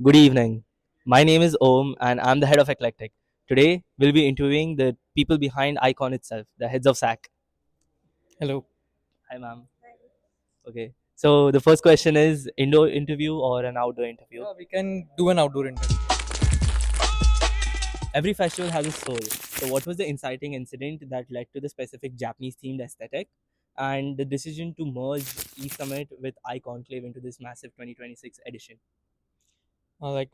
Good evening. My name is Om and I'm the head of Eclectic. Today, we'll be interviewing the people behind Icon itself, the heads of SAC. Hello. Hi, ma'am. Okay. So, the first question is indoor interview or an outdoor interview? Yeah, we can do an outdoor interview. Every festival has a soul. So, what was the inciting incident that led to the specific Japanese themed aesthetic and the decision to merge E-Summit with I-Conclave into this massive 2026 edition?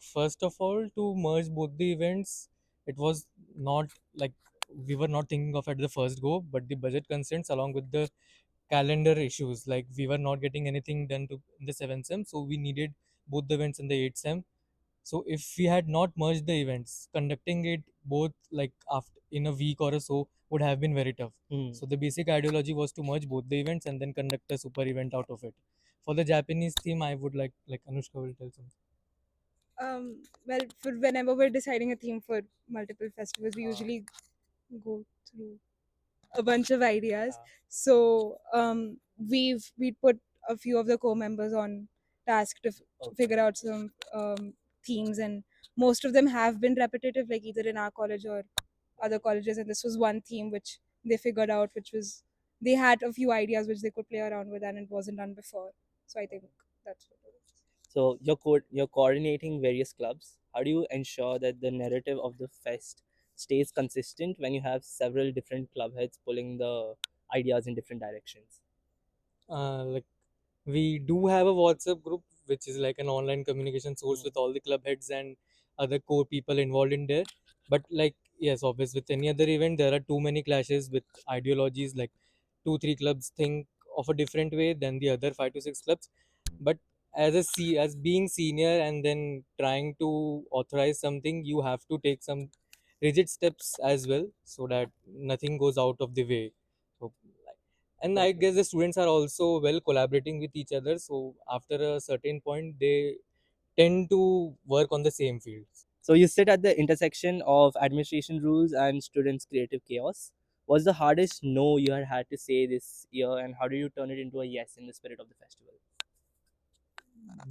First of all, to merge both the events, it was not like we were not thinking of at the first go, but the budget constraints along with the calendar issues, like we were not getting anything done to in the 7th sem, so we needed both the events in the 8th sem. So if we had not merged the events, conducting it both like after in a week or so would have been very tough. Hmm. So the basic ideology was to merge both the events and then conduct a super event out of it. For the Japanese theme, I would like Anushka will tell something. Well, for whenever we're deciding a theme for multiple festivals, we Ah. usually go through a bunch of ideas. Yeah. So we put a few of the co-members on task to Okay. figure out some themes, and most of them have been repetitive, like either in our college or other colleges. And this was one theme which they figured out, which was they had a few ideas which they could play around with, and it wasn't done before. So I think that's what it is. So you're coordinating various clubs. How do you ensure that the narrative of the fest stays consistent when you have several different club heads pulling the ideas in different directions? Like we do have a WhatsApp group which is like an online communication source with all the club heads and other core people involved in there. But like yes, obviously with any other event there are too many clashes with ideologies. Like 2 3 clubs think of a different way than the other 5 to 6 clubs. But as being senior and then trying to authorize something, you have to take some rigid steps as well so that nothing goes out of the way. So and I Okay. guess the students are also well collaborating with each other, so after a certain point they tend to work on the same fields. So you sit at the intersection of administration rules and students' creative chaos. What's the hardest no you had to say this year, and how do you turn it into a yes in the spirit of the festival?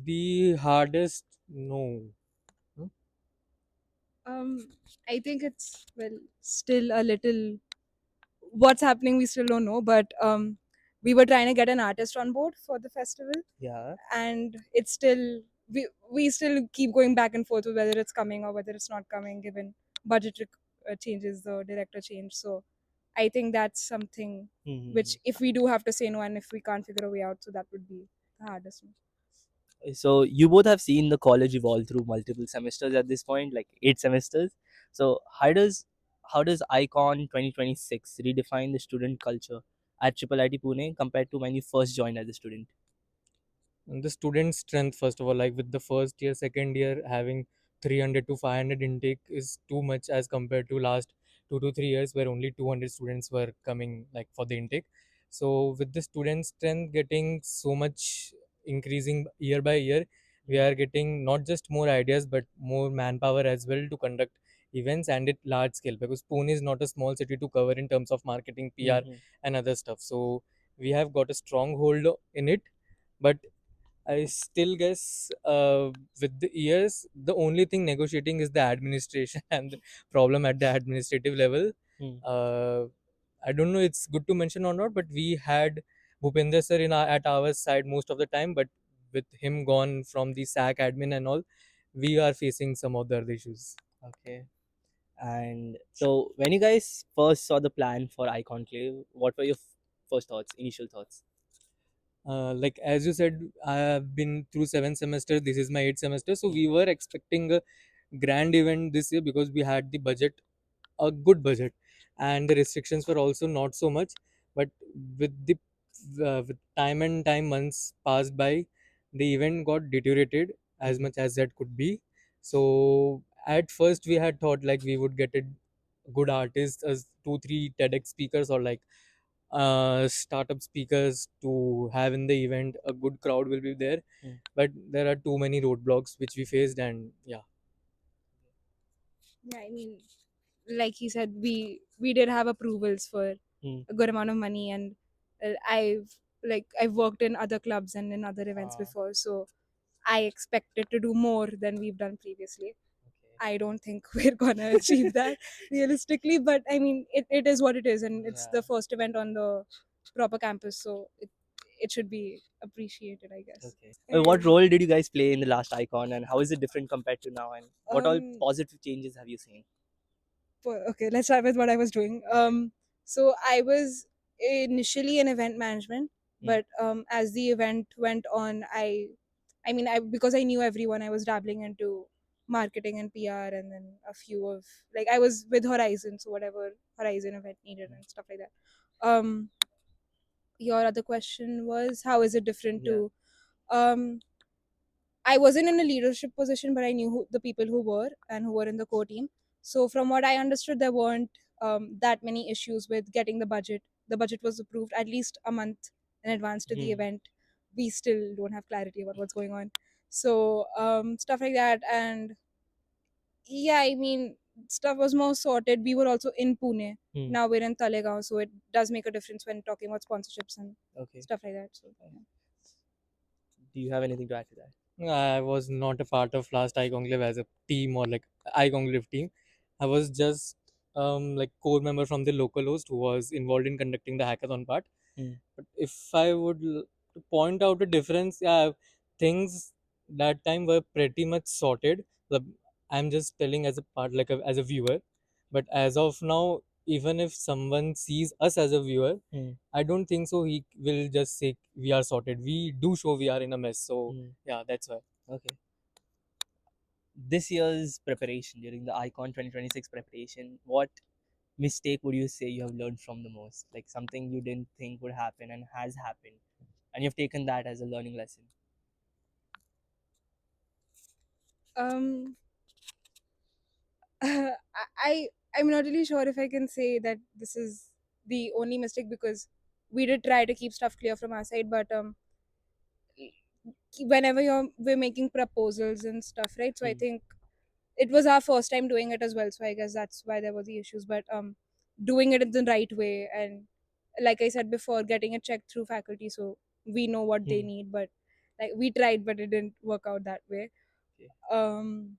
The hardest no. Hmm? I think it's well still a little what's happening we still don't know, but we were trying to get an artist on board for the festival, Yeah. and it's still we still keep going back and forth with whether it's coming or whether it's not coming, given budget changes, the director change. So I think that's something which, if we do have to say no and if we can't figure a way out, so that would be the hardest one. So you both have seen the college evolve through multiple semesters at this point, like 8 semesters. So how does Icon 2026 redefine the student culture at Triple IT Pune compared to when you first joined as a student? And the student strength, first of all, like with the first year, second year having 300 to 500 intake is too much as compared to last 2 to 3 years where only 200 students were coming like for the intake. So with the student strength getting so much increasing year by year, we are getting not just more ideas but more manpower as well to conduct events and at large scale, because Pune is not a small city to cover in terms of marketing, PR, Mhm. and other stuff. So we have got a strong hold in it. But I still guess with the years, the only thing negotiating is the administration and the problem at the administrative level. Hmm. Uh, I don't know it's good to mention or not, but we had Bhupender sir at our side most of the time, but with him gone from the SAC admin and all, we are facing some other issues. Okay. And so when you guys first saw the plan for iConclave, what were your first thoughts, initial thoughts? Like as you said, I have been through 7 semesters. This is my 8th semester, so we were expecting a grand event this year because we had the budget, a good budget, and the restrictions were also not so much. But with the with time and time months passed by, the event got deteriorated as much as that could be. So at first we had thought like we would get a good artist as 2 3 TEDx speakers or like startup speakers to have in the event. A good crowd will be there, Hmm. but there are too many roadblocks which we faced, and yeah. Yeah, I mean, like he said, we did have approvals for Hmm. a good amount of money, and I've worked in other clubs and in other events Ah. before, so I expected to do more than we've done previously. Okay. I don't think we're gonna achieve that realistically, but I mean, it is what it is, and it's the Yeah. first event on the proper campus, so it should be appreciated, I guess. Okay. What role did you guys play in the last Icon, and how is it different compared to now? And what all positive changes have you seen? Okay, let's start with what I was doing. So I was initially in event management, but as the event went on, I mean, because I knew everyone, I was dabbling into marketing and PR, and then a few of like I was with Horizon, so whatever Horizon event needed and stuff like that. Your other question was how is it different Yeah. to I wasn't in a leadership position, but I knew the people who were and who were in the core team. So from what I understood, there weren't that many issues with getting the budget. The budget was approved at least a month in advance to the event. We still don't have clarity about what's going on. So stuff like that, and yeah, I mean, stuff was more sorted. We were also in Pune. Now we're in Talegaon, so it does make a difference when talking about sponsorships and stuff like that. So yeah. Do you have anything to add to that? I was not a part of last I-Conclave as a team or like I-Conclave team. I was just like core member from the local host who was involved in conducting the hackathon part. But if I would point out a difference, yeah, things that time were pretty much sorted. I'm just telling as a part, like as a viewer. But as of now, even if someone sees us as a viewer, I don't think so. He will just say we are sorted. We do show we are in a mess. So yeah, that's why. Okay. This year's preparation during the Icon 2026 preparation, what mistake would you say you have learned from the most? Like something you didn't think would happen and has happened, and you've taken that as a learning lesson. Um, I I'm not really sure if I can say that this is the only mistake because we did try to keep stuff clear from our side, but whenever we're making proposals and stuff, right? So I think it was our first time doing it as well, so I guess that's why there were the issues. But doing it in the right way, and like I said before, getting it checked through faculty so we know what they need. But like we tried, but it didn't work out that way. Okay.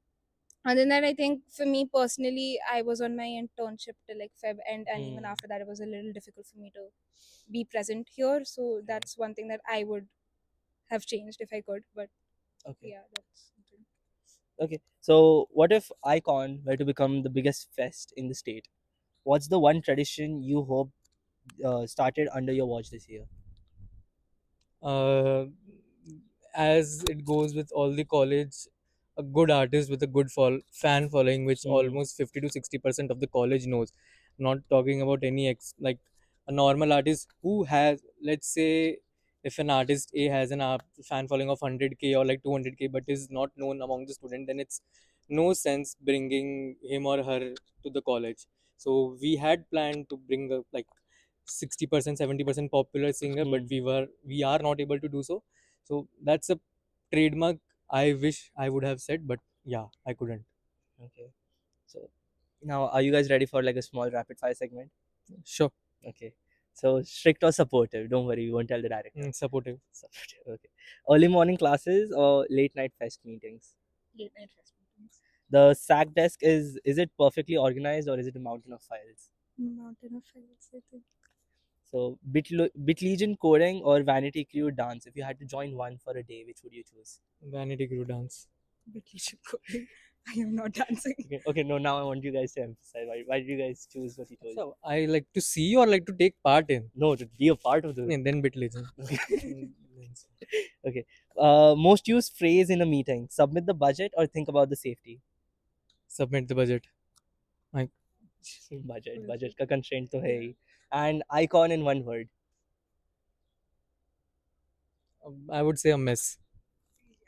Other than that, I think for me personally, I was on my internship till like Feb end, and even after that, it was a little difficult for me to be present here. So that's one thing that I would have changed if I could. But Okay. yeah, that's something. Okay. So, what if Icon were to become the biggest fest in the state? What's the one tradition you hope started under your watch this year? uh, as it goes with all the college, a good artist with a good fan following, which almost 50 to 60% of the college knows. Not talking about any like a normal artist who has, let's say, if an artist A has an fan following of 100K or like 200K, but is not known among the student, then it's no sense bringing him or her to the college. So we had planned to bring like 60% 70% popular singer, but we are not able to do so. So that's a trademark I wish I would have said, but yeah, I couldn't. Okay. So, now are you guys ready for like a small rapid fire segment? Sure. Okay. So, strict or supportive? Don't worry, we won't tell the director. Supportive. Supportive. Okay. Early morning classes or late night fest meetings? Late night fest meetings. The SAC desk is it perfectly organized or is it a mountain of files? Mountain of files, I think. So, Bitlegion coding or Vanity Crew dance? If you had to join one for a day, which would you choose? Vanity Crew dance. Vacation coding. I am not dancing. Okay, no, now I want you guys to emphasize. Why did you guys choose what you chose? So I like to see or like to take part in. No, to be a part of the. And then bit legend. Okay. Most used phrase in a meeting: submit the budget or think about the safety. Submit the budget. Like Budget का constraint तो है ही. And icon in one word. I would say a mess.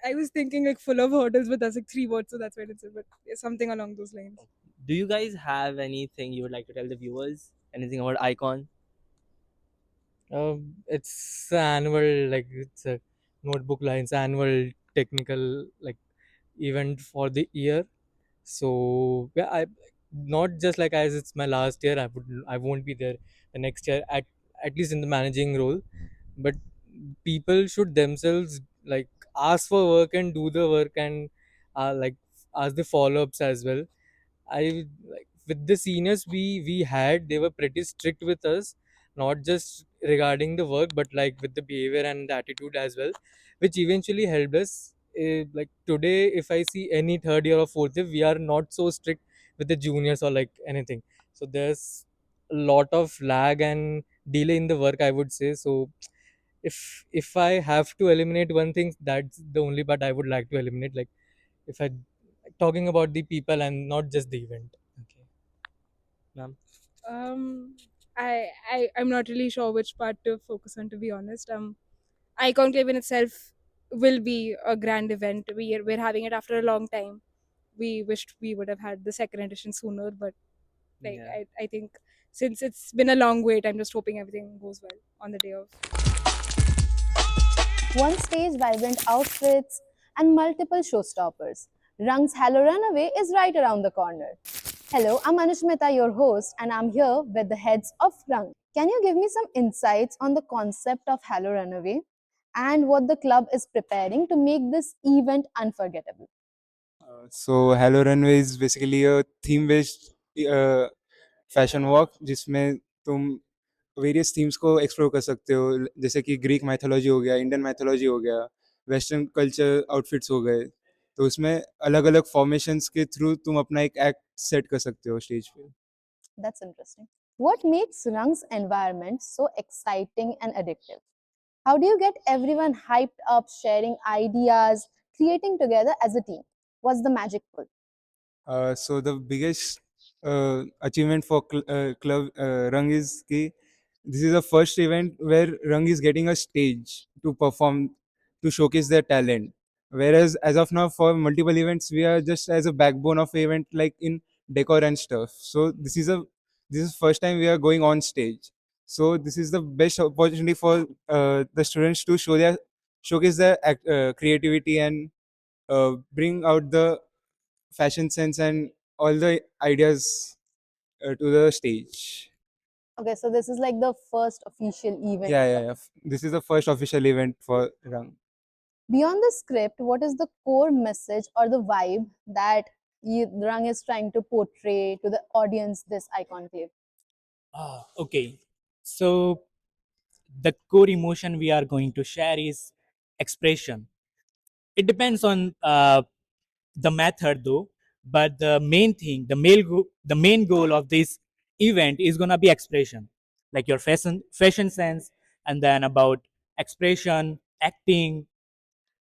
I was thinking like full of hurdles, but that's like 3 words, so that's why it's but something along those lines. Do you guys have anything you would like to tell the viewers? Anything about icon? It's annual, like it's a notebook lines annual technical like event for the year. So yeah, I not just like as it's my last year, I won't be there the next year at least in the managing role, but people should themselves like ask for work and do the work, and like ask the follow-ups as well. I like with the seniors we had, they were pretty strict with us, not just regarding the work but like with the behavior and the attitude as well, which eventually helped us. Like today, if I see any third year or fourth year, we are not so strict with the juniors or like anything. So there's a lot of lag and delay in the work, I would say. So if I have to eliminate one thing, that's the only part I would like to eliminate. Like if I talking about the people and not just the event. Okay, ma'am. Um, I'm not really sure which part to focus on, to be honest. ICONCLAVE in itself will be a grand event. We're having it after a long time. We wished we would have had the second edition sooner, but like Yeah. I think since it's been a long wait, I'm just hoping everything goes well on the day of. One stage, vibrant outfits, and multiple showstoppers. Rang's Hello Runaway is right around the corner. Hello, I'm Anushmita, your host, and I'm here with the heads of Rang. Can you give me some insights on the concept of Hello Runaway and what the club is preparing to make this event unforgettable? So Hello Runway is basically a theme based fashion walk जिसमें तुम various themes को explore कर सकते हो, जैसे कि Greek mythology हो गया, इंडियन मैथोलॉजी हो गया, वेस्टर्न कल्चर आउटफिट्स हो गए। तो उसमें अलग अलग फॉर्मेशंस के थ्रू तुम अपना एक एक्ट सेट कर सकते हो स्टेज पे। That's interesting. What makes Rang's environment so exciting and addictive? How do you get everyone hyped up, sharing ideas, creating together as a team? What's the magic pull? So the biggest achievement for club Rang is कि this is the first event where Rang is getting a stage to perform, to showcase their talent. Whereas as of now, for multiple events, we are just as a backbone of event, like in decor and stuff. So this is first time we are going on stage. So this is the best opportunity for the students to showcase their creativity and bring out the fashion sense and all the ideas to the stage. Okay, so this is like the first official event. Yeah. This is the first official event for Rang. Beyond the script, what is the core message or the vibe that Rang is trying to portray to the audience this ICONCLAVE? Okay, so the core emotion we are going to share is expression. It depends on the method though, but the main thing, the main goal of this event is gonna be expression, like your fashion sense, and then about expression, acting,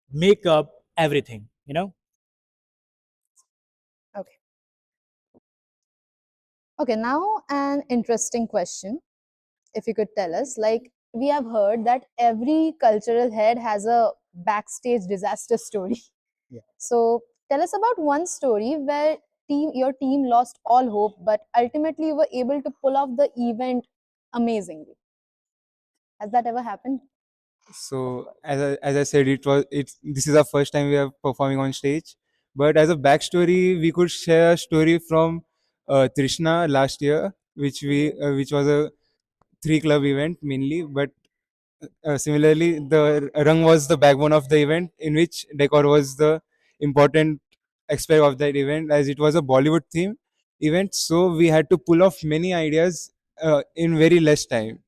makeup, everything. You know. Okay. Okay, now an interesting question. If you could tell us, like we have heard that every cultural head has a backstage disaster story. Yeah. So tell us about one story where your team lost all hope, but ultimately you were able to pull off the event amazingly. Has that ever happened? So as I said, this is our first time we are performing on stage. But as a backstory, we could share a story from Trishna last year, which was a 3 club event mainly. But similarly, the Rang was the backbone of the event, in which decor was the important aspect of that event, as it was a Bollywood theme event. So we had to pull off many ideas in very less time.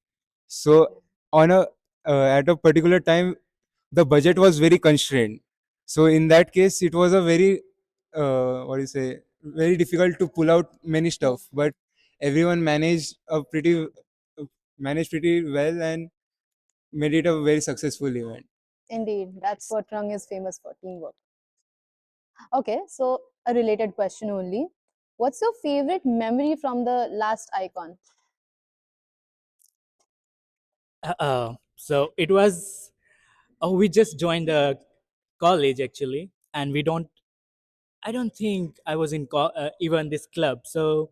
So on a at a particular time, the budget was very constrained. So in that case, it was a very what do you say, very difficult to pull out many stuff. But everyone managed pretty well and made it a very successful event. Indeed, that's what Rang is famous for, teamwork. Okay, so a related question only. What's your favorite memory from the last icon? So it was. Oh, we just joined the college actually, and we don't. I don't think I was in even this club. So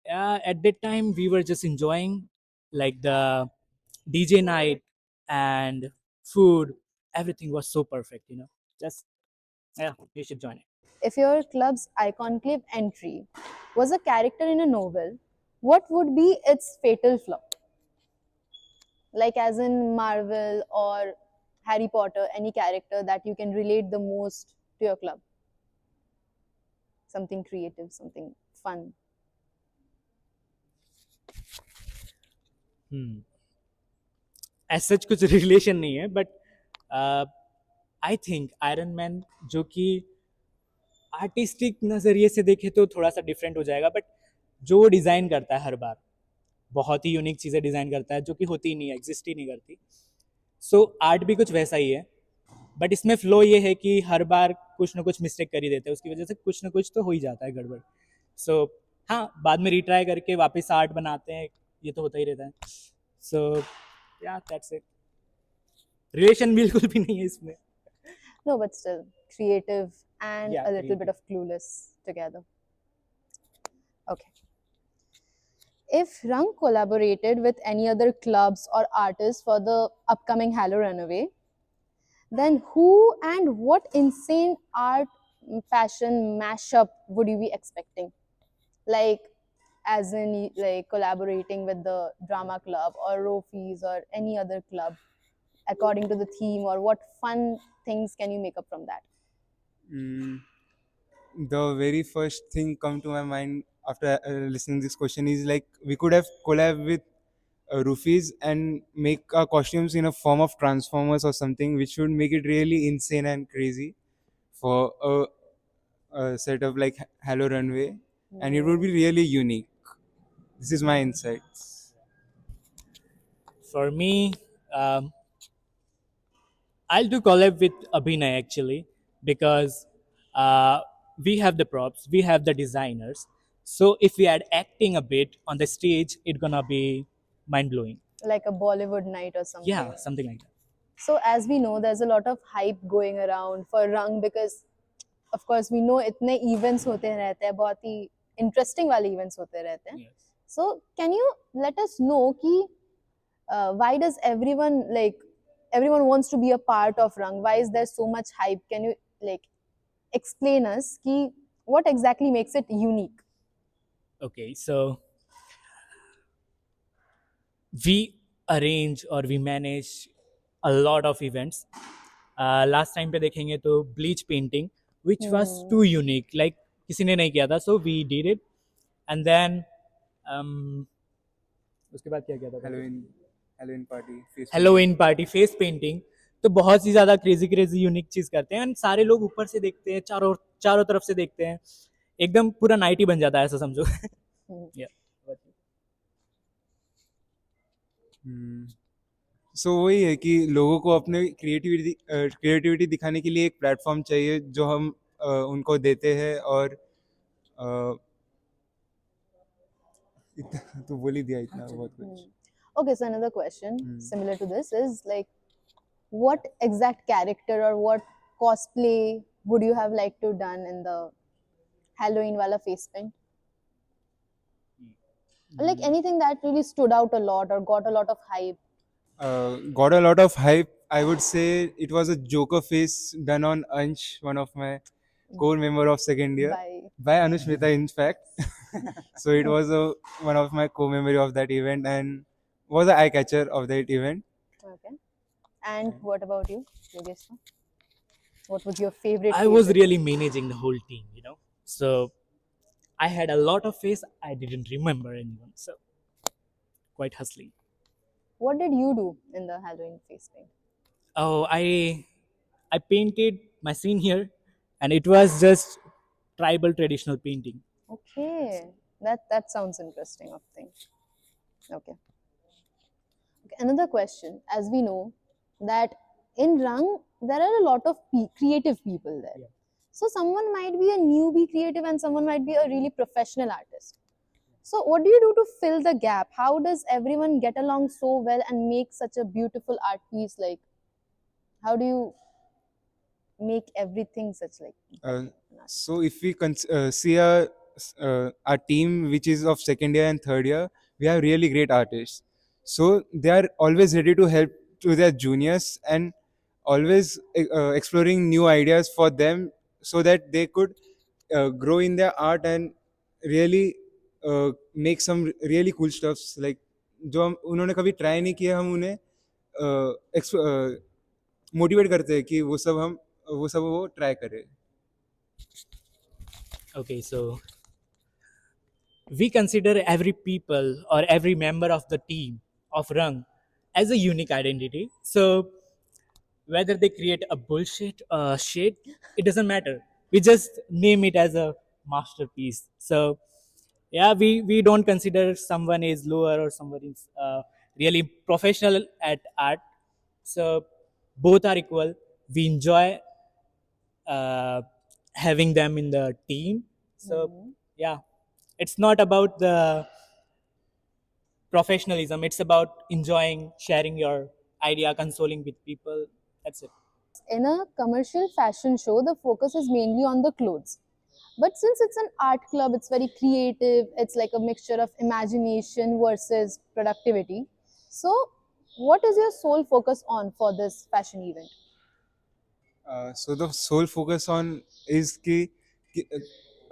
at that time we were just enjoying like the DJ night and food. Everything was so perfect, you know. Just yeah, you should join it. If your club's ICONCLAVE entry was a character in a novel, what would be its fatal flaw? Like as in Marvel or Harry Potter, any character that you can relate the most to your club? Something creative, something fun. As such कुछ relation नहीं है, but I think Iron Man, जो कि artistic नज़रिए से देखे तो थोड़ा सा डिफरेंट हो जाएगा, बट जो वो डिज़ाइन करता है हर बार बहुत ही यूनिक चीज़ें डिज़ाइन करता है जो कि होती ही नहीं है, एग्जिस्ट ही नहीं करती. सो आर्ट भी कुछ वैसा ही है, बट इसमें फ्लो ये है कि हर बार कुछ ना कुछ मिस्टेक कर ही देते हैं, उसकी वजह से कुछ ना कुछ तो हो ही जाता है गड़बड़. सो हाँ, बाद में रिट्राई करके वापस आर्ट बनाते हैं, ये तो होता ही रहता है. सो या दैट्स इट. रिलेशन बिल्कुल भी नहीं है इसमें. No, but still creative and Yeah, a little creative. bit of clueless together. Okay. If Rang collaborated with any other clubs or artists for the upcoming Halo Runaway, then who and what insane art fashion mashup would you be expecting? Like, as in, like collaborating with the drama club or Rofies or any other club, according to the theme, or what fun things can you make up from that? The very first thing come to my mind after listening this question is like we could have collab with Roofies and make our costumes in a form of Transformers or something, which would make it really insane and crazy for a set of like Halo Runway, and it would be really unique. This is my insights. For me, I'll do collab with Abhinay actually, because we have the props, we have the designers. So if we add acting a bit on the stage, it's gonna be mind blowing. Like a Bollywood night or something. Yeah, something like that. So as we know, there's a lot of hype going around for Rang because, of course, we know इतने events होते रहते हैं, बहुत ही interesting वाले events होते रहते हैं. Yes. So can you let us know कि why does everyone wants to be a part of Rang? Why is there so much hype? Can you like explain us कि what exactly makes it unique? Okay, so we arrange or we manage a lot of events. Last time पे देखेंगे तो bleach painting, which was too unique, like किसी ने नहीं किया था, so we did it. And then उसके बाद क्या किया था? Halloween party. Halloween party, face painting. तो बहुत सी ज़्यादा क्रेजी यूनिक चीज़ करते हैं, एंड सारे लोग ऊपर से देखते हैं, चारों तरफ से देखते हैं, एकदम पूरा नाइट ही बन जाता है, ऐसा समझो. Yeah. सो वही है कि लोगों को अपने क्रिएटिविटी दिखाने के लिए एक प्लेटफॉर्म चाहिए जो हम उनको देते हैं, और तो बोल ही दिया इतना बहुत कुछ. Okay, so another question similar to this is like, what exact character or what cosplay would you have liked to done in the Halloween wala face paint? Like anything that really stood out a lot or got a lot of hype. Got a lot of hype. I would say it was a Joker face done on Ansh, one of my core member of second year, by Anushmita in fact. So it was one of my co-memory of that event and was an eye catcher of that event. Okay. And what about you, Yogesh? What was your favorite? I was really managing the whole team, you know. So I had a lot of face. I didn't remember anyone, so quite hustling. What did you do in the Halloween face paint? Oh, I painted my scene here, and it was just tribal traditional painting. Okay, that sounds interesting. Of thing. Okay. Another question, as we know that in Rang there are a lot of creative people there. Yeah. So someone might be a newbie creative and someone might be a really professional artist. So what do you do to fill the gap? How does everyone get along so well and make such a beautiful art piece? Like, how do you make everything such like? So if we see our team, which is of second year and third year, we have really great artists. So they are always ready to help to their juniors and always exploring new ideas for them so that they could grow in their art and really make some really cool stuffs, like जो उन्होंने कभी try नहीं किया, हम उन्हें motivate करते हैं कि वो सब वो ट्राई करें. Okay, so we consider every people or every member of the team of Rung as a unique identity. So whether they create a bullshit shit, it doesn't matter. We just name it as a masterpiece. So yeah, we don't consider someone is lower or someone is really professional at art. So both are equal. We enjoy uh, having them in the team. So yeah, it's not about the professionalism. It's about enjoying, sharing your idea, consoling with people. That's it. In a commercial fashion show, the focus is mainly on the clothes. But since it's an art club, it's very creative. It's like a mixture of imagination versus productivity. So, what is your sole focus on for this fashion event? So the sole focus on is कि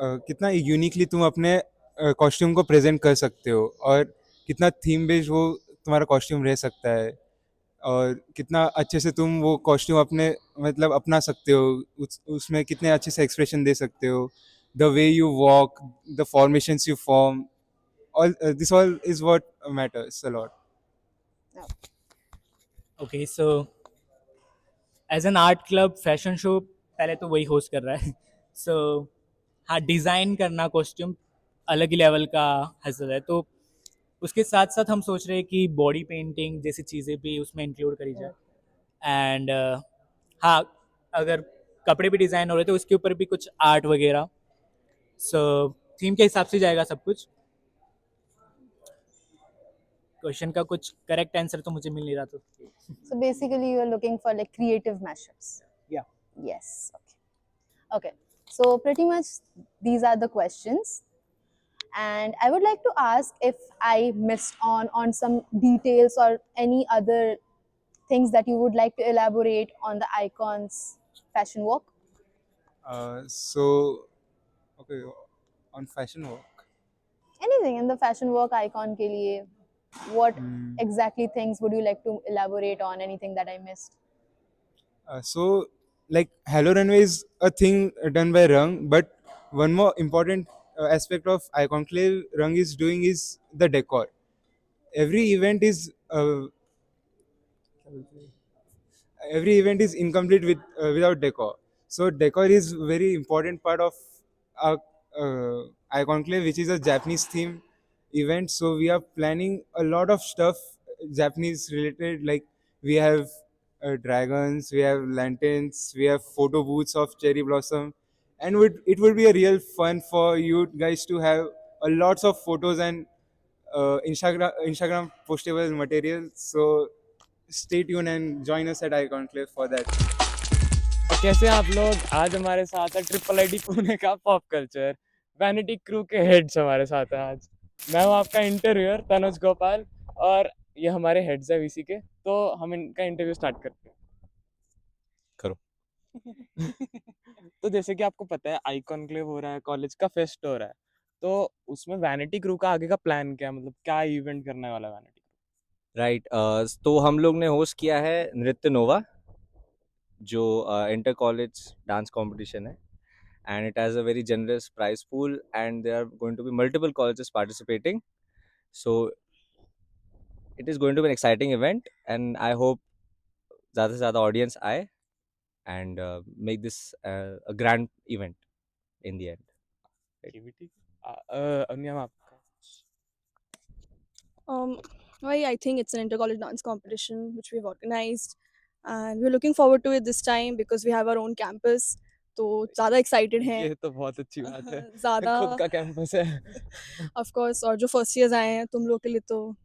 कितना uniquely तुम अपने costume को present कर सकते हो और कितना थीम बेस्ड वो तुम्हारा कॉस्ट्यूम रह सकता है और कितना अच्छे से तुम वो कॉस्ट्यूम अपने मतलब अपना सकते हो उसमें कितने अच्छे से एक्सप्रेशन दे सकते हो the way you walk the formations you form all this all is what matters a lot. Okay, so as an art club fashion show पहले तो वही होस्ट कर रहा है. सो हाँ, डिज़ाइन करना कॉस्ट्यूम अलग ही लेवल का हसल है. तो उसके साथ साथ हम सोच रहे हैं कि बॉडी पेंटिंग जैसी चीज़ें भी उसमें इंक्लूड करी जाए. एंड हाँ, अगर कपड़े भी डिज़ाइन हो रहे तो उसके ऊपर भी कुछ आर्ट वगैरह. सो थीम के हिसाब से जाएगा सब कुछ. क्वेश्चन का कुछ करेक्ट आंसर तो मुझे मिल नहीं रहा. तो So basically, you are looking for like creative mashups. Yeah. Yes. Okay. Okay. So pretty much these are the questions, and I would like to ask if I missed on some details or any other things that you would like to elaborate on the Icons fashion walk. So okay, on fashion walk. Anything in the fashion walk icon ke liye, what exactly things would you like to elaborate on? Anything that I missed? So like Hello Runway is a thing done by Rung, but one more important aspect of ICONCLAVE Rung is doing is the decor. Every event is every event is incomplete without decor. So decor is very important part of our ICONCLAVE, which is a Japanese theme event. So we are planning a lot of stuff Japanese related. Like we have dragons, we have lanterns, we have photo booths of cherry blossom, and it would be a real fun for you guys to have a lots of photos and Instagram postable material. So stay tuned and join us at ICONCLAVE for that. और कैसे आप लोग आज हमारे साथ है triple ID Pune का pop culture vanity crew के हेड्स हमारे साथ है आज. मैं हूँ आपका इंटरव्यूअर तनुज गोपाल और ये हमारे हेड्स है वीसी के. तो हम इनका इंटरव्यू स्टार्ट करते हैं. करो. तो जैसे कि आपको पता है आईकॉनक्लेव हो रहा है, कॉलेज का फेस्ट हो रहा है, तो उसमें वैनिटी क्रू का आगे का प्लान क्या है, मतलब क्या इवेंट करने वाला है वैनिटी? राइट. तो हम लोग ने होस्ट किया है नृत्य नोवा, जो इंटर कॉलेज डांस कंपटीशन है, and it has a very generous prize pool and there are going to be multiple colleges participating. So it is going to be an exciting event and I hope ज़्यादा से ज़्यादा audience आए and make this a grand event in the end. Activity नियम आपका? Why I think it's an inter-college dance competition which we've organized, and we're looking forward to it this time because we have our own campus. तो ज़्यादा excited हैं. ये तो बहुत अच्छी बात है. ज़्यादा खुद का कैंपस है. of course, और जो फर्स्ट ईयर्स आए हैं तुम लोग के लिए तो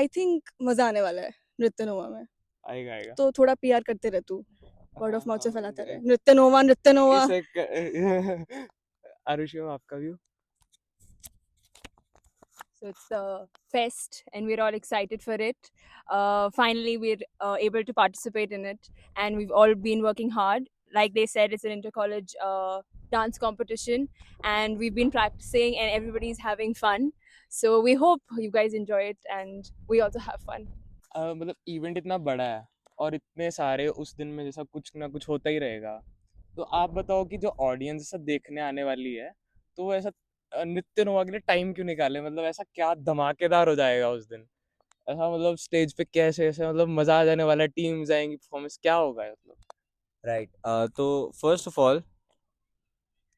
I think मज़ा आने वाला है नृत्य नोवा में. आएगा आएगा. तो थोड़ा PR करते रह तू, वर्ड ऑफ माउथ से फैलाते रहे. नृत्य नोवा नृत्य नोवा. आरुषि मैम आपका view? So it's a fest and we're all excited for it. Finally, we're able to participate in it and we've all been working hard. Like they said, it's an inter-college dance competition and we've been practicing and everybody's having fun. So we hope you guys enjoy it and we also have fun. मतलब event इतना बड़ा है और इतने सारे उस दिन में जैसा कुछ ना कुछ होता ही रहेगा। तो आप बताओ कि जो ऑडियंस ऐसा देखने आने वाली है, तो वो ऐसा नित्य नोवा के लिए टाइम क्यों निकाले? मतलब ऐसा क्या धमाकेदार हो जाएगा उस दिन? ऐसा मतलब स्टेज पे कैसे ऐसे मतलब मजा आ जाने वाला है, टीम्स आएंगी, परफॉर्मेंस क्या होगा मतलब? राइट। तो फर्स्ट ऑफ ऑल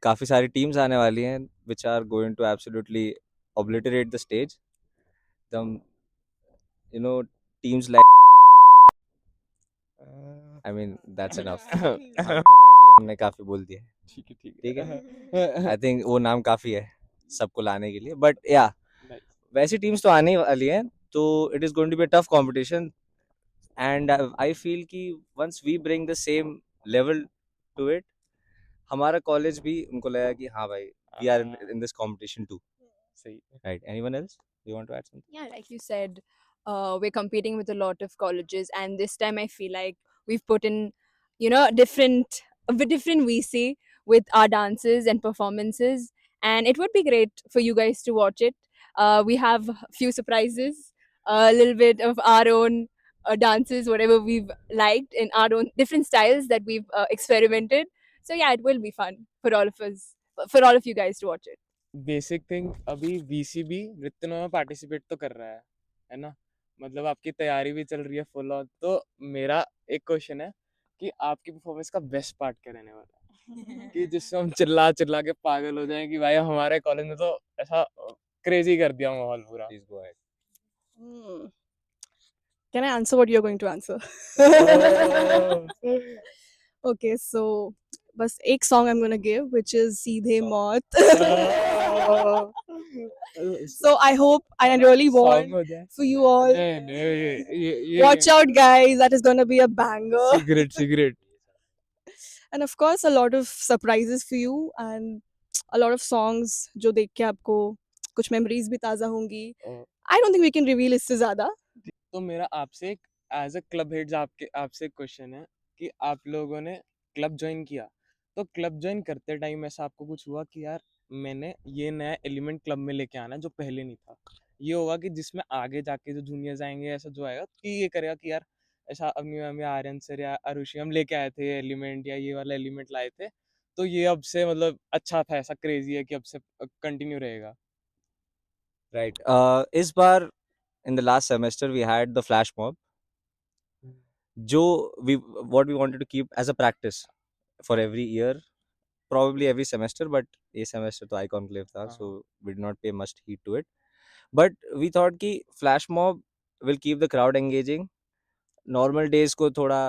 काफ़ी सारी टीम्स आने वाली हैं which are going to absolutely obliterate the stage. The teams like I mean that's enough. हमने काफ़ी बोल दिया है, ठीक है ठीक है। आई थिंक वो नाम काफ़ी है सबको लाने के लिए, बट या वैसी टीम्स तो आने ही वाली हैं, तो it is going to be a tough competition and I feel कि once we bring the same level to it, हमारा कॉलेज भी उनको लगा कि हाँ भाई we are in this competition too. सही। Right, anyone else you want to add something? Yeah, like you said, we're competing with a lot of colleges, and this time I feel like we've put in, a different VC with our dances and performances, and it would be great for you guys to watch it. We have a few surprises, a little bit of our own dances, whatever we've liked in our own different styles that we've experimented. So yeah, it will be fun for all of us, for all of you guys to watch it. Basic thing, अभी VCB नृत्य में participate तो कर रहा है ना? मतलब आपकी तैयारी भी चल रही है फुल ऑन। तो मेरा एक क्वेश्चन है कि आपकी परफॉर्मेंस का बेस्ट पार्ट क्या रहने वाला है? कि जिससे हम चिल्ला चिल्ला के पागल हो जाएं कि भाई हमारे कॉलेज में तो ऐसा क्रेजी कर दिया माहौल पूरा। Please go ahead. Can I answer what you're going to answer? Okay, so बस एक song I'm gonna give, which is सीधे मौत. So I hope, I really want for you all, watch out guys, that is gonna be a banger. Cigarette And of course a lot of surprises for you, and a lot of songs जो देख के आपको कुछ memories भी ताज़ा होंगी. I don't think we can reveal इससे ज़्यादा. तो मेरा आपसे एक एज अ क्लब हेड्स आपसे एक क्वेश्चन है कि आप लोगों ने क्लब ज्वाइन किया, तो क्लब ज्वाइन करते टाइम ऐसा आपको कुछ हुआ कि यार मैंने ये नया एलिमेंट क्लब में लेके आना है जो पहले नहीं था, ये होगा कि जिसमें आगे जाके जो जूनियर्स आएंगे ऐसा जो आएगा कि ये करेगा कि यार ऐसा अग्नि मैम या आर्यन सर या अरुषि हम लेके आए थे एलिमेंट या ये वाला एलिमेंट लाए थे, तो ये अब से मतलब अच्छा था, ऐसा क्रेजी है कि अब से कंटिन्यू रहेगा? राइट। इस बार in the last semester we had the flash mob, जो what we wanted to keep as a practice for every year, probably every semester, but ये semester तो I-Conclave था, so we did not pay much heed to it, but we thought कि flash mob will keep the crowd engaging, normal days को थोड़ा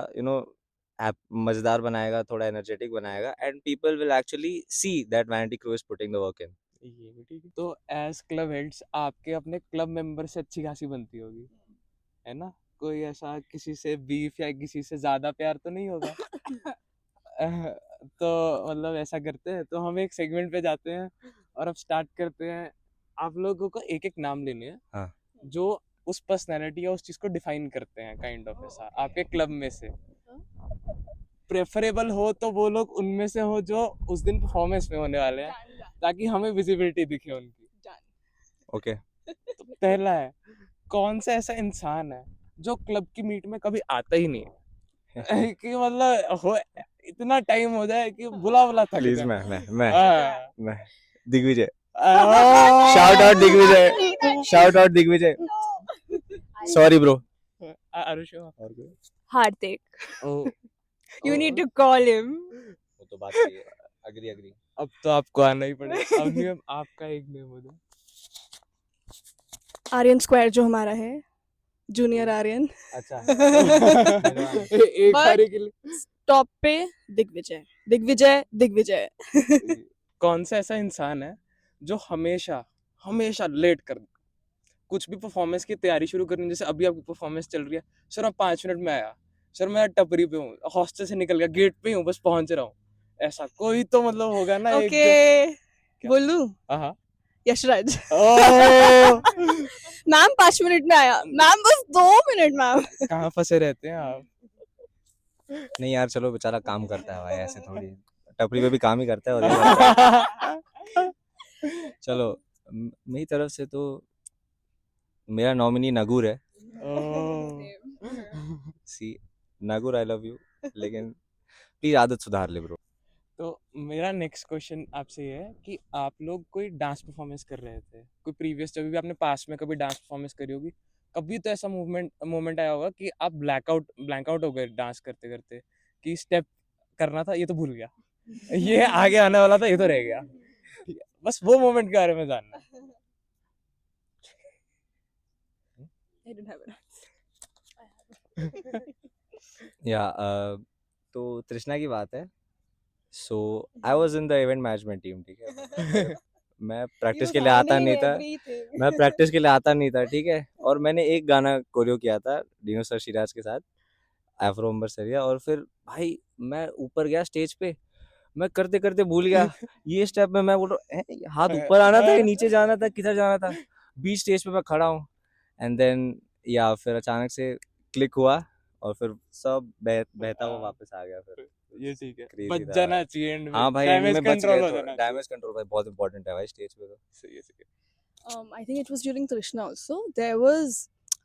मजेदार बनाएगा, थोड़ा energetic बनाएगा, and people will actually see that Vanity Crew is putting the work in. ये भी ठीक है। तो एज क्लब हेड्स आपके अपने क्लब मेंबर से अच्छी खासी बनती होगी, है ना? कोई ऐसा किसी से बीफ या किसी से ज्यादा प्यार तो नहीं होगा? तो मतलब ऐसा करते हैं, तो हम एक सेगमेंट पे जाते हैं और अब स्टार्ट करते हैं। आप लोगों को एक एक नाम लेने हैं, हाँ। जो उस पर्सनैलिटी या उस चीज को डिफाइन करते हैं, काइंड ऑफ ऐसा आपके क्लब में से। प्रेफरेबल हो तो वो लोग उनमें से हो जो उस दिन परफॉर्मेंस में होने वाले हैं, ताकि हमें विजिबिलिटी दिखे उनकी। ओके। तो पहला है, कौन सा ऐसा इंसान है जो क्लब की मीट में कभी आता ही नहीं है? कि मतलब हो इतना टाइम हो जाए कि बुला बुला थक प्लीज जाए। मैं Digvijay, shout out Digvijay, shout out Digvijay, sorry bro. Arushi Hardik. Oh You need to call him. वो तो बात सही है, अग्री। अब तो आपको आना ही पड़ेगा। अब नियम आपका एक नेम हो जाए। आर्यन स्क्वायर जो हमारा है, जूनियर आर्यन. अच्छा। एक बारी के लिए टॉप पे दिग्विजय. कौन सा ऐसा इंसान है जो हमेशा लेट कर, कुछ भी परफॉर्मेंस की तैयारी शुरू करनी, जैसे अभी आपकी परफॉर्मेंस चल रही है, सर मैं 5 मिनट में आया, सर मैं टपरी पे हूँ, हॉस्टल से निकल गया, गेट पे हूँ, बस पहुंच रहा हूँ, ऐसा कोई तो मतलब होगा ना? ओके, बोलूं? हाँ यशराज. मैम 5 मिनट में आया, मैम बस 2 मिनट मैम. कहाँ फंसे रहते हैं आप? नहीं यार, चलो बेचारा काम करता है भाई, ऐसे थोड़ी, टपरी पे भी काम ही करता है और ये करता है। चलो मेरी तरफ से तो मेरा नॉमिनी नगूर है। सी नागुर आई लव यू, लेकिन प्लीज आदत सुधार ले ब्रो। तो मेरा नेक्स्ट क्वेश्चन आपसे ये है कि आप लोग कोई डांस परफॉर्मेंस कर रहे थे, कोई प्रीवियस, जब भी आपने पास्ट में कभी डांस परफॉर्मेंस करी होगी, कभी तो ऐसा मोमेंट आया होगा कि आप ब्लैक आउट हो गए डांस करते करते, कि स्टेप करना था ये तो भूल गया, ये आगे आने वाला था ये तो रह गया, ठीक है, बस वो मोमेंट के बारे में जानना है। I don't have an या तो तृष्णा की बात है। So I was in the event management team, ठीक है। मैं प्रैक्टिस के लिए आता नहीं था, ठीक है। और मैंने एक गाना कोरियो किया था डिनो सर शिराज के साथ, एफ्रो अंबर सरिया। और फिर भाई मैं ऊपर गया स्टेज पे, मैं करते करते भूल गया ये स्टेप में। मैं बोल रहा हूँ हाथ ऊपर आना था या नीचे जाना था, किधर जाना था। बीच स्टेज पे मैं खड़ा हूँ, एंड देन या फिर अचानक से क्लिक हुआ और फिर सब बहता हुआ वापस आ गया। फिर ये ठीक है, Crazy बच था जाना भाई। चाहिए एंड में, हाँ भाई, एंड डैमेज में बच कंट्रोल गए हो तो जाना चाहिए। डैमेज कंट्रोल भाई बहुत इंपॉर्टेंट है भाई स्टेज पे तो। सही है, सही है। I think it was during Trishna also. There was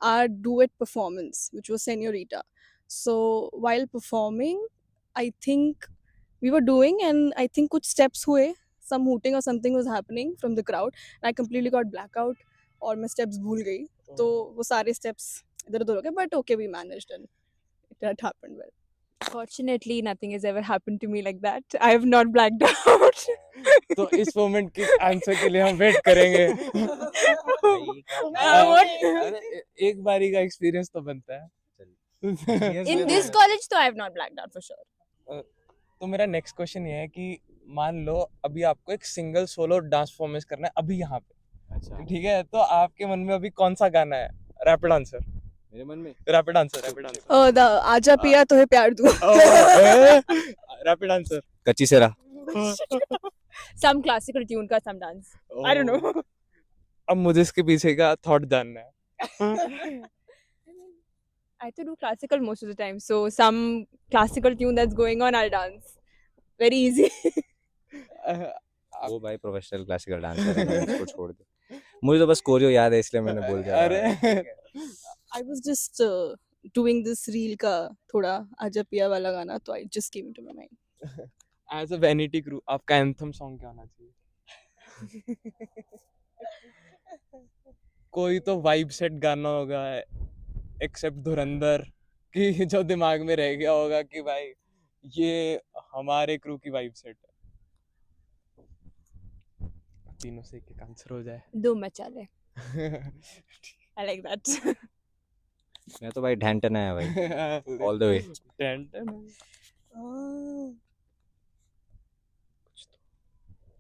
our duet performance, which was Senorita. So while performing, I think we were doing, and I think kuch steps हुए, some hooting or something was happening from the crowd. And I completely got blackout, और मैं steps भूल गई. तो वो सारे steps इधर उधर हो गए, but okay, we managed and it had happened well. Fortunately, nothing has ever happened to me like that. I have not blacked out. तो इस मोमेंट के आंसर के लिए हम वेट करेंगे। अरे एक बारी का एक्सपीरियंस तो बनता है। In this college, though, I have not blacked out for sure. तो मेरा नेक्स्ट क्वेश्चन ये है कि मान लो अभी आपको एक सिंगल सोलो डांस परफॉर्मेंस करना है अभी यहाँ पे, अच्छा, ठीक है, तो आपके मन में अभी कौन सा गाना है? Rapid answer. मेरे मन में रैपिड आंसर। The आजा पिया तो है प्यार दूँ. Rapid answer. कच्ची सेरा। Some classical tune का some dance. I don't know. अब मुझे इसके पीछे का थॉट जानना है। I have to do classical most of the time. So some classical tune that's going on, I'll dance. Very easy. वो भाई प्रोफेशनल क्लासिकल डांसर है, उसको छोड़ दे। मुझे तो बस कोरियो याद है इसलिए मैंने बोल दिया। अरे I was just doing this reel का थोड़ा आजा पिया वाला गाना, तो I just came into my mind. As a vanity crew आपका एंथम सॉन्ग क्या होना चाहिए? कोई तो वाइब सेट गाना होगा एक्सेप्ट धुरंधर, कि जो दिमाग में रह गया होगा कि भाई ये हमारे क्रू की वाइब सेट है। तीनों से एक आंसर हो जाए। Do machale. I like that. मैं तो भाई ढैंटन है भाई, ऑल द वे।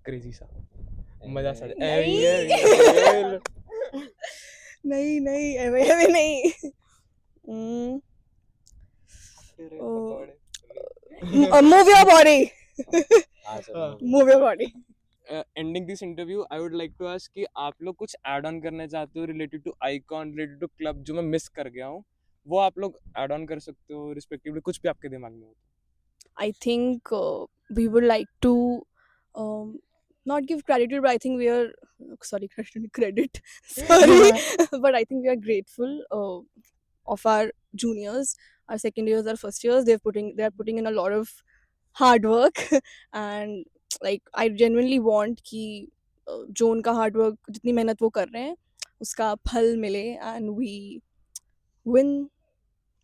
क्रेजी सा मजा सा। नहीं नहीं ऐਵੇਂ नहीं. Move your body. Move your body. Ending this interview I would like to ask कि आप लोग कुछ ऐड ऑन करना चाहते हो related to icon, related to club, जो मैं मिस कर गया हूँ, वो आप लोग ऐड ऑन कर सकते हो रिस्पेक्टिवली, कुछ भी आपके दिमाग में हो। I think we would like to not give gratitude, but I think we are credit. Sorry, but I think we are grateful of our juniors, our second years, our first years. They are putting in a lot of hard work, and like I genuinely want कि जो उनका hard work, जितनी मेहनत वो कर रहे हैं, उसका फल मिले, and we win.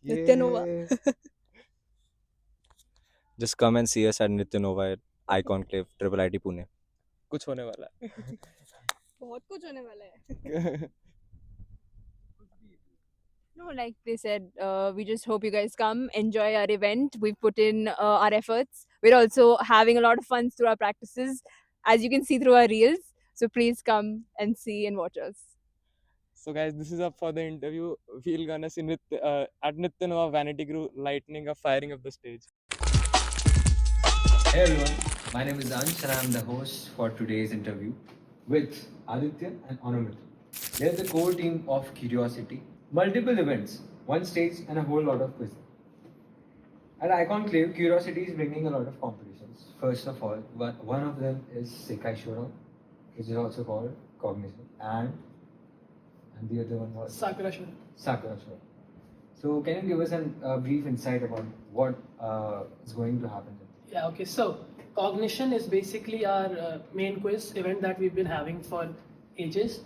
Nitya Nova. Just come and see us at Nitya Nova at I-Conclave, IIIT Pune. कुछ होने वाला है। बहुत कुछ होने वाला है। No, like they said, we just hope you guys come, enjoy our event. We've put in our efforts. We're also having a lot of fun through our practices, as you can see through our reels. So please come and see and watch us. So guys, this is up for the interview. We're gonna see at Nitya Nova Vanity Crew lightning up, firing up the stage. Hey everyone, my name is Ansh and I'm the host for today's interview with Aditya and Anamit. They're the core team of Qriocity. Multiple events, one stage and a whole lot of quizzing. At ICONCLAVE, Qriocity is bringing a lot of competitions. First of all, one of them is SAC Head, which is also called Cognition, and the other one was SAC Core. So can you give us a brief insight about what is going to happen? Yeah, okay. So Cognition is basically our main quiz event that we've been having for ages.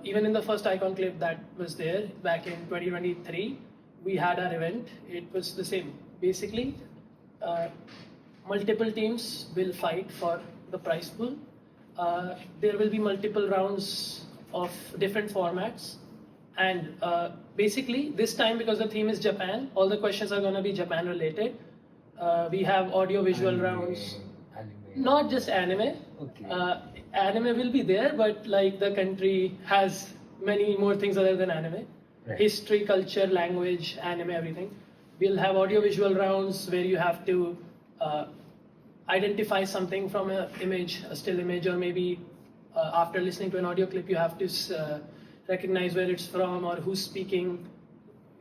Even in the first I-Conclave that was there back in 2023, we had our event. It was the same. Basically, multiple teams will fight for the prize pool. There will be multiple rounds of different formats. And basically, this time, because the theme is Japan, all the questions are going to be Japan related. We have audio visual rounds. Not just anime. Okay. Anime will be there, but like the country has many more things other than anime. Right. History, culture, language, anime, everything. We'll have audio visual rounds where you have to identify something from an image, a still image, or maybe after listening to an audio clip, you have to recognize where it's from or who's speaking.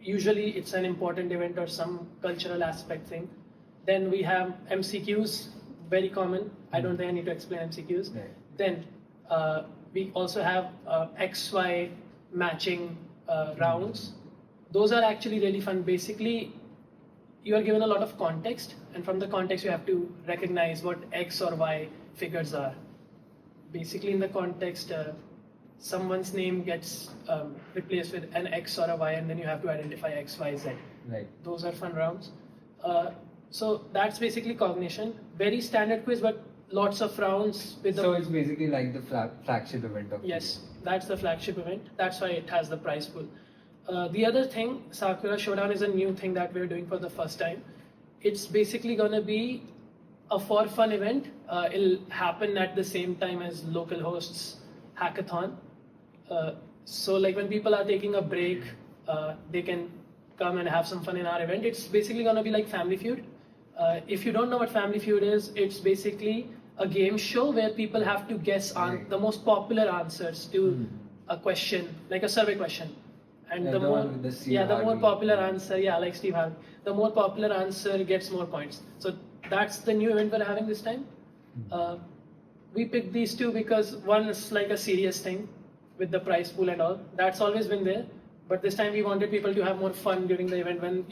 Usually it's an important event or some cultural aspect thing. Then we have MCQs, very common. I don't think I need to explain MCQs. Right. Then we also have XY matching rounds. Those are actually really fun. Basically, you are given a lot of context, and from the context you have to recognize what X or Y figures are. Basically, in the context, someone's name gets replaced with an X or a Y, and then you have to identify X, Y, Z. Right. Those are fun rounds. So that's basically Cognition. Very standard quiz, but lots of rounds with the... So it's basically like the flagship event of Yes, that's the flagship event. That's why it has the prize pool. The other thing, Sakura Showdown is a new thing that we're doing for the first time. It's basically going to be a for fun event. It'll happen at the same time as local hosts hackathon. So like when people are taking a break, they can come and have some fun in our event. It's basically going to be like Family Feud. If you don't know what Family Feud is, it's basically a game show where people have to guess on the most popular answers to a question, like a survey question. And the more popular answer, like Steve Harvey, the more popular answer gets more points. So that's the new event we're having this time. We picked these two because one is like a serious thing with the prize pool and all. That's always been there. But this time we wanted people to have more fun during the event when,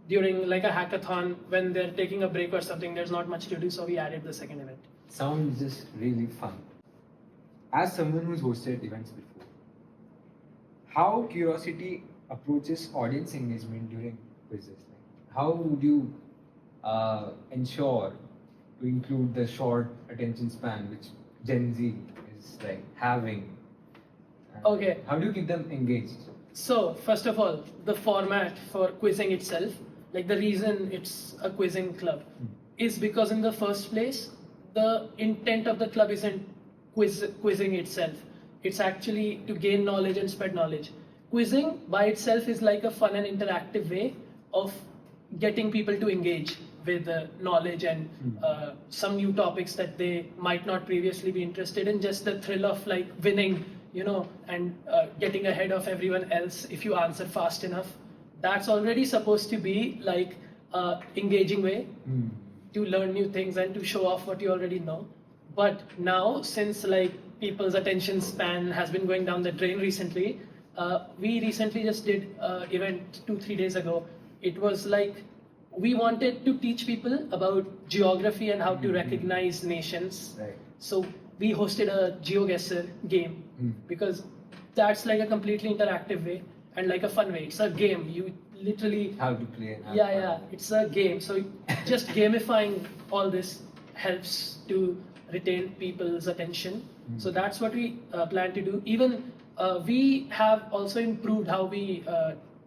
during like a hackathon, when they're taking a break or something, there's not much to do, so we added the second event. Sounds just really fun. As someone who's hosted events before, how Qriocity approaches audience engagement during quizzes? Like, how would you ensure to include the short attention span which Gen Z is like having? Okay. How do you keep them engaged? So, first of all, the format for quizzing itself, like the reason it's a quizzing club, is because in the first place, the intent of the club isn't quizzing itself. It's actually to gain knowledge and spread knowledge. Quizzing by itself is like a fun and interactive way of getting people to engage with knowledge and some new topics that they might not previously be interested in. Just the thrill of like winning, and getting ahead of everyone else if you answer fast enough. That's already supposed to be like engaging way to learn new things and to show off what you already know. But now, since like people's attention span has been going down the drain recently, we recently just did an event 2-3 days ago. It was like we wanted to teach people about geography and how to recognize nations. Right. So we hosted a GeoGuessr game because that's like a completely interactive way and like a fun way. It's a game. You literally How to play and have yeah, it's a game. So just gamifying all this helps to retain people's attention. So that's what we plan to do. Even we have also improved how we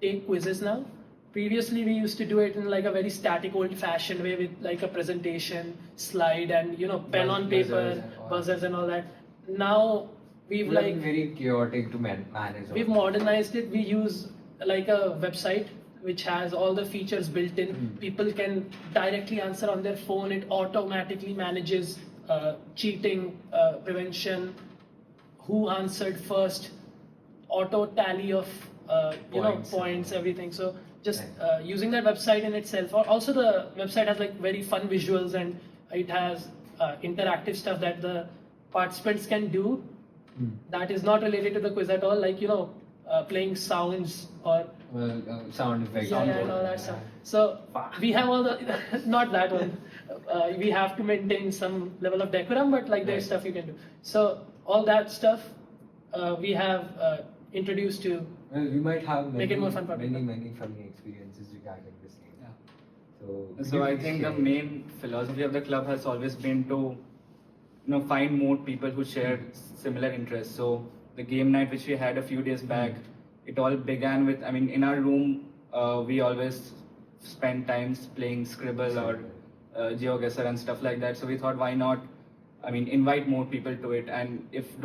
take quizzes now. Previously, we used to do it in like a very static, old-fashioned way with like a presentation, slide, and pen on paper, buzzers and all that. Now we've like very chaotic to manage. We've modernized it. We use like a website which has all the features built in. People can directly answer on their phone. It automatically manages cheating prevention, who answered first, auto tally of points, everything. So just using that website in itself. Also, the website has like very fun visuals and it has interactive stuff that the participants can do that is not related to the quiz at all. Like playing sounds or Sound effects. yeah, and all that stuff. So we have all the not that one. We have to maintain some level of decorum, but like there's stuff you can do. So all that stuff we have introduced to Well, we might have make it more fun for many people. funny experiences regarding this game. Yeah. So So I think the main philosophy of the club has always been to, find more people who share similar interests. So the game night which we had a few days back, it all began with, in our room, we always spend times playing Scribble or GeoGuessr and stuff like that. So we thought, why not, invite more people to it, and if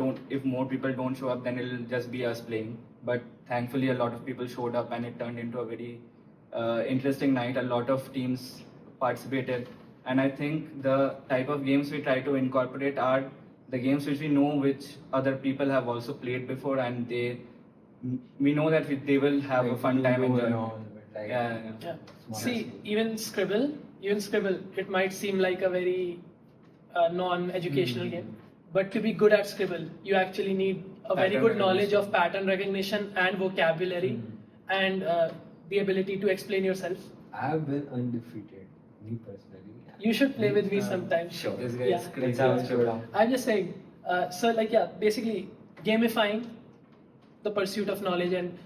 more people don't show up, then it'll just be us playing. But thankfully, a lot of people showed up, and it turned into a very interesting night. A lot of teams participated, and I think the type of games we try to incorporate are the games which we know which other people have also played before, and we know that they will have a fun time enjoying. Yeah. See, even Scribble, it might seem like a very non-educational game, but to be good at Scribble, you actually need a very good knowledge of pattern recognition and vocabulary, and the ability to explain yourself. I have been undefeated, me personally. You should play with me sometime. Sure. This guy Yeah. is crazy. I'm just saying, basically gamifying the pursuit of knowledge and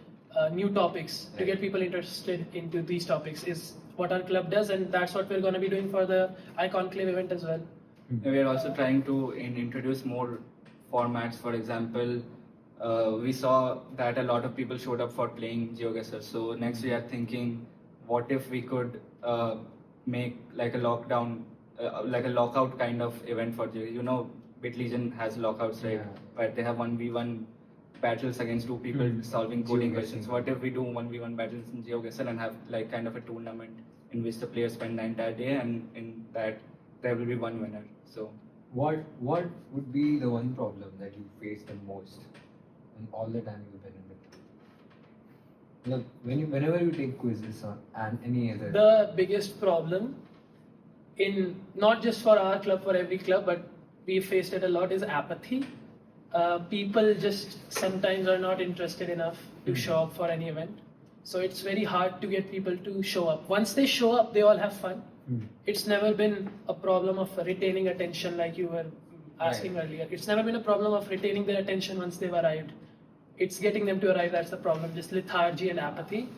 new topics to get people interested into these topics is what our club does, and that's what we're going to be doing for the I-Conclave event as well. We are also trying to introduce more formats. For example, we saw that a lot of people showed up for playing GeoGuessr. So next we are thinking, what if we could make like a lockdown, like a lockout kind of event for GeoGuessr. Bit Legion has lockouts, right? But they have 1v1 battles against two people solving coding questions. What if we do 1v1 battles in GeoGuessr and have like kind of a tournament in which the players spend the entire day, and in that there will be one winner. So What would be the one problem that you face the most in all the time you've been in the club? Look, whenever you take quizzes and any other. The biggest problem in not just for our club, for every club, but we faced it a lot, is apathy. People just sometimes are not interested enough to show up for any event. So it's very hard to get people to show up. Once they show up, they all have fun. It's never been a problem of retaining attention like you were asking earlier. It's never been a problem of retaining their attention once they've arrived. It's getting them to arrive that's the problem, just lethargy and apathy.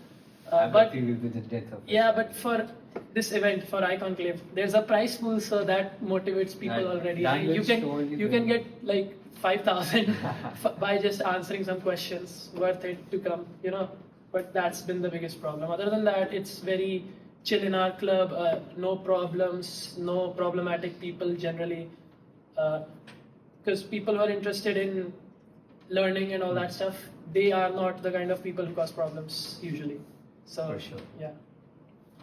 Apathy will be the death of it. Yeah, but for this event, for I-Conclave, there's a prize pool, so that motivates people already. And you can get like 5,000 by just answering some questions. Worth it to come, But that's been the biggest problem. Other than that, it's very chill in our club. No problems, no problematic people generally. Because people who are interested in learning and all that stuff, they are not the kind of people who cause problems usually. So, For sure. Yeah.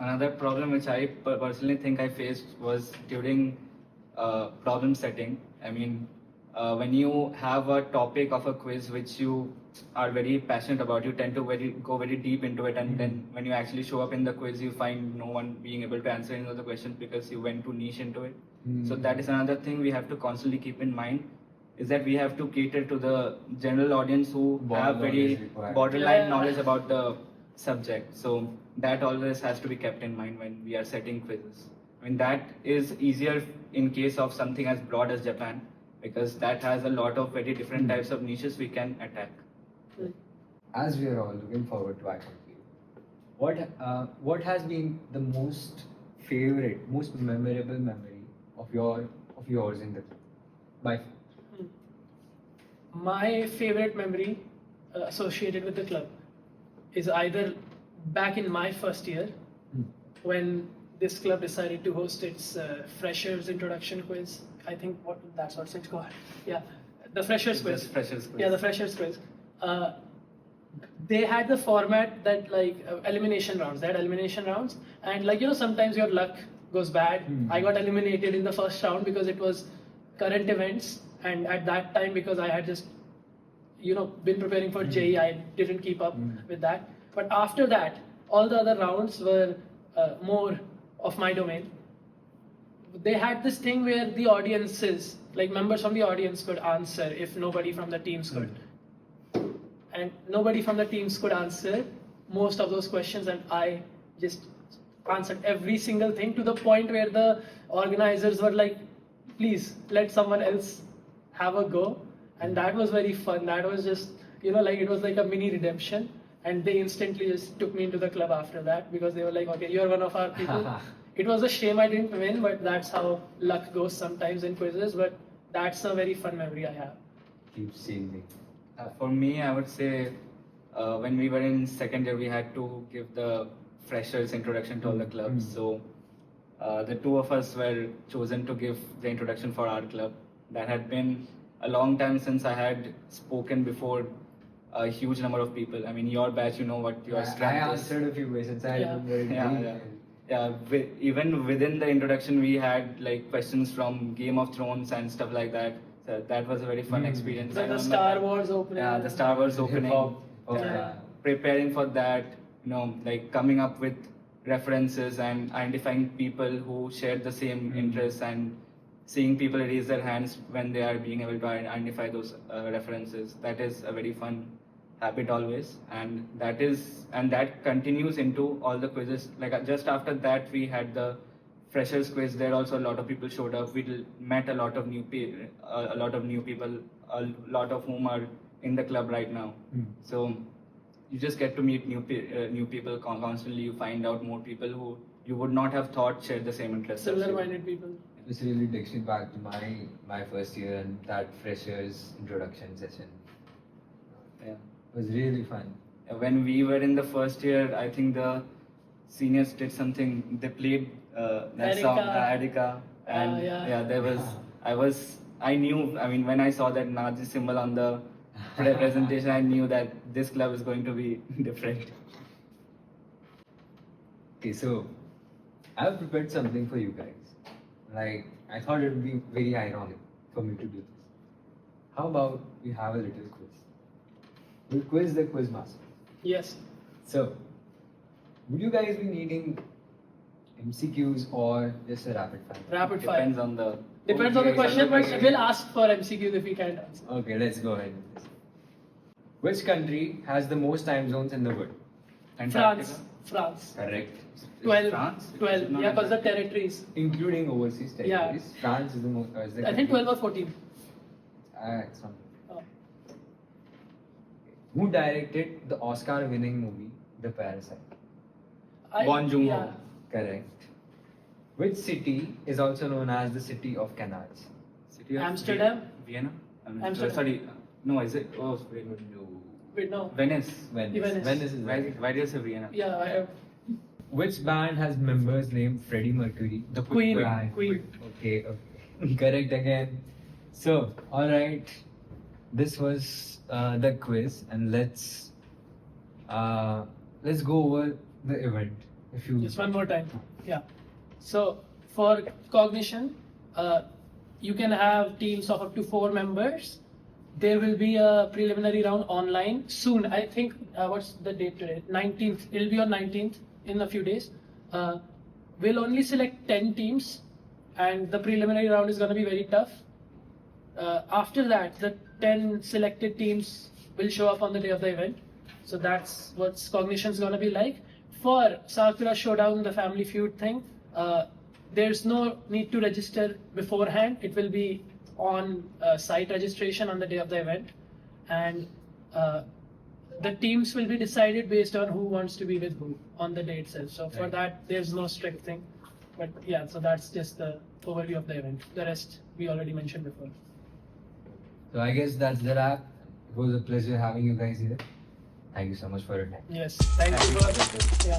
another problem which I personally think I faced was during problem setting. When you have a topic of a quiz which you are very passionate about, you tend to go very deep into it, and then when you actually show up in the quiz, you find no one being able to answer any of the questions because you went too niche into it. So that is another thing we have to constantly keep in mind, is that we have to cater to the general audience who have very borderline knowledge about the subject. So that always has to be kept in mind when we are setting quizzes. That is easier in case of something as broad as Japan, because that has a lot of very different types of niches we can attack. As we are all looking forward to I-Conclave, what has been the most favorite, most memorable memory of yours in the club? By My favorite memory associated with the club is either back in my first year when this club decided to host its freshers introduction quiz. I think that's what it's called. Yeah, the freshers quiz. Freshers quiz. Yeah, the freshers quiz. They had the format that elimination rounds. They had elimination rounds, and sometimes your luck goes bad. I got eliminated in the first round because it was current events, and at that time, because I had just been preparing for JEE, I didn't keep up with that. But after that, all the other rounds were more of my domain. They had this thing where the audiences, like members from the audience, could answer if nobody from the teams could. and nobody from the teams could answer most of those questions, and I just answered every single thing to the point where the organizers were like, please let someone else have a go. And that was very fun. That was just, like it was like a mini redemption. And they instantly just took me into the club after that, because they were like, okay, you're one of our people. It was a shame I didn't win, but that's how luck goes sometimes in quizzes. But that's a very fun memory I have. Keep seeing me. For me, I would say when we were in second year, we had to give the freshers introduction to all the clubs. So the two of us were chosen to give the introduction for our club. That had been a long time since I had spoken before a huge number of people. I mean, your batch, you know what your strength I is. answered a few questions. I remember it. Even within the introduction, we had like questions from Game of Thrones and stuff like that. So that was a very fun experience. Like the Star Wars opening. Yeah, the Star Wars opening. Preparing for that, like coming up with references and identifying people who shared the same interests, and seeing people raise their hands when they are being able to identify those references. That is a very fun habit always, and that continues into all the quizzes. Like just after that, we had the freshers quiz. There also a lot of people showed up. We met a lot of new people, a lot of whom are in the club right now. So you just get to meet new people constantly. You find out more people who you would not have thought shared the same interests. Similar-minded people. This really takes me back to my first year and that freshers introduction session. Yeah. It was really fun. When we were in the first year, I think the seniors did something. They played that song, Adika, and there was. I knew. I mean, when I saw that Nazi symbol on the presentation, I knew that this club is going to be different. Okay, so I've prepared something for you guys. Like, I thought it would be very ironic for me to do this. How about we have a little quiz? We'll quiz the quiz master. Yes. So, would you guys be needing MCQs or just a rapid fire? Rapid fire. Depends on the question, but we'll ask for MCQs if we can't answer. Okay, let's go ahead with this. Which country has the most time zones in the world? France. Correct. 12. France? 12. Yeah, because the territories. Including overseas territories. Yeah. France is the most. I think 12 or 14. It's not. Who directed the Oscar-winning movie The Parasite? Bong Joon-ho. Yeah. Correct. Which city is also known as the City of Canals? City of Amsterdam? Vienna? Amsterdam. Sorry. No, is it? Oh, Wait, no. Venice. Venice is Why do you say Vienna? Yeah, I have. Which band has members named Freddie Mercury? The Queen. Okay. Correct again. So, alright. This was the quiz, and let's go over the event. If you Just one more time. Yeah. So for Cognition, you can have teams of up to 4 members. There will be a preliminary round online soon. I think what's the date today? 19th. It'll be on 19th in a few days. We'll only select 10 teams, and the preliminary round is going to be very tough. After that, the 10 selected teams will show up on the day of the event. So that's what Cognition is going to be like. For Sakura Showdown, the Family Feud thing, there's no need to register beforehand. It will be on site registration on the day of the event, and the teams will be decided based on who wants to be with who on the day itself. So for that, there's no strict thing. But yeah, so that's just the overview of the event. The rest we already mentioned before. So I guess that's the wrap. It was a pleasure having you guys here. Thank you so much for your time. Yes, thank you. Yeah.